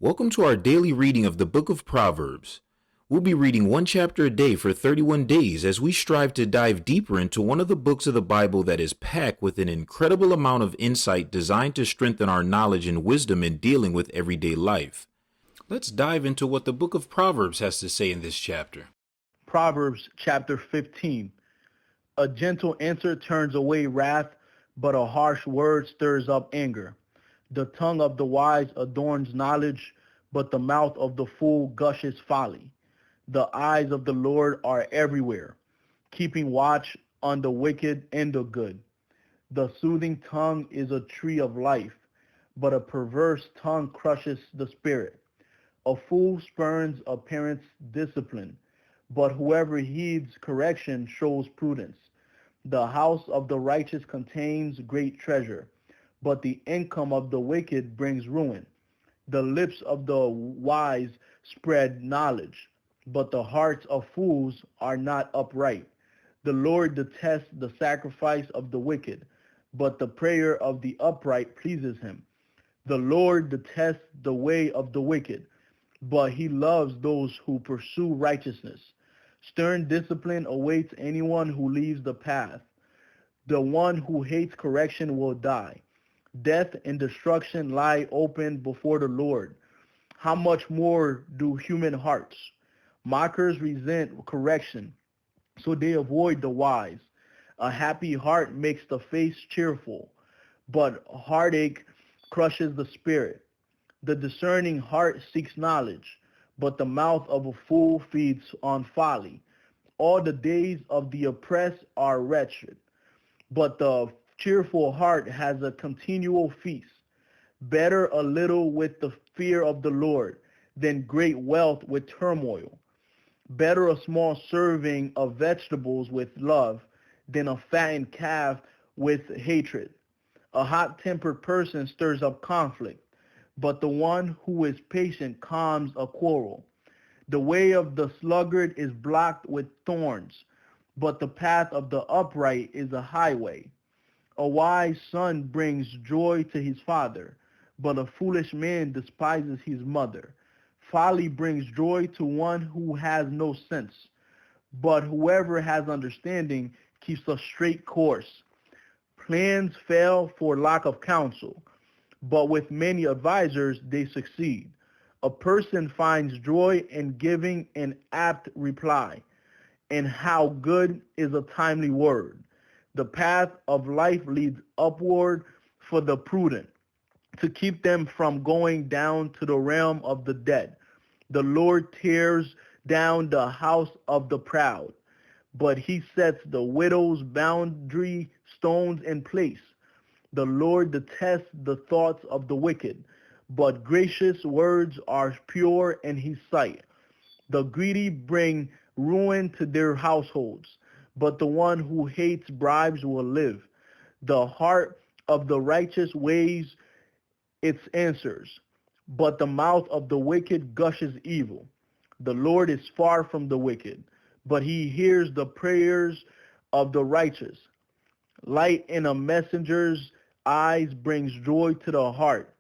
Welcome to our daily reading of the book of Proverbs. We'll be reading one chapter a day for 31 days as we strive to dive deeper into one of the books of the Bible that is packed with an incredible amount of insight designed to strengthen our knowledge and wisdom in dealing with everyday life. Let's dive into what the book of Proverbs has to say in this chapter. Proverbs chapter 15. A gentle answer turns away wrath, but a harsh word stirs up anger. The tongue of the wise adorns knowledge, but the mouth of the fool gushes folly. The eyes of the Lord are everywhere, keeping watch on the wicked and the good. The soothing tongue is a tree of life, but a perverse tongue crushes the spirit. A fool spurns a parent's discipline, but whoever heeds correction shows prudence. The house of the righteous contains great treasure, but the income of the wicked brings ruin. The lips of the wise spread knowledge, but the hearts of fools are not upright. The Lord detests the sacrifice of the wicked, but the prayer of the upright pleases him. The Lord detests the way of the wicked, but he loves those who pursue righteousness. Stern discipline awaits anyone who leaves the path. The one who hates correction will die. Death and destruction lie open before the Lord. How much more do human hearts? Mockers resent correction, so they avoid the wise. A happy heart makes the face cheerful, but heartache crushes the spirit. The discerning heart seeks knowledge, but the mouth of a fool feeds on folly. All the days of the oppressed are wretched, but the cheerful heart has a continual feast. Better a little with the fear of the Lord than great wealth with turmoil. Better a small serving of vegetables with love than a fattened calf with hatred. A hot-tempered person stirs up conflict, but the one who is patient calms a quarrel. The way of the sluggard is blocked with thorns, but the path of the upright is a highway. A wise son brings joy to his father, but a foolish man despises his mother. Folly brings joy to one who has no sense, but whoever has understanding keeps a straight course. Plans fail for lack of counsel, but with many advisers they succeed. A person finds joy in giving an apt reply, and how good is a timely word. The path of life leads upward for the prudent, to keep them from going down to the realm of the dead. The Lord tears down the house of the proud, but he sets the widow's boundary stones in place. The Lord detests the thoughts of the wicked, but gracious words are pure in his sight. The greedy bring ruin to their households, but the one who hates bribes will live. The heart of the righteous weighs its answers, but the mouth of the wicked gushes evil. The Lord is far from the wicked, but he hears the prayers of the righteous. Light in a messenger's eyes brings joy to the heart,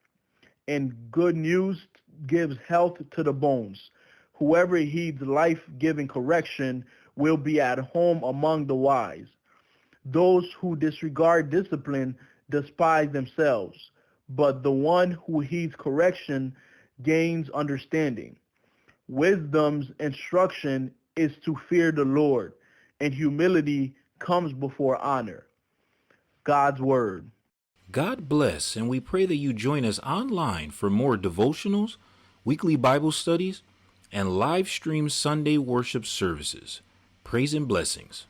and good news gives health to the bones. Whoever heeds life-giving correction will be at home among the wise. Those who disregard discipline despise themselves, but the one who heeds correction gains understanding. Wisdom's instruction is to fear the Lord, and humility comes before honor. God's Word. God bless, and we pray that you join us online for more devotionals, weekly Bible studies, and live stream Sunday worship services. Praise and blessings.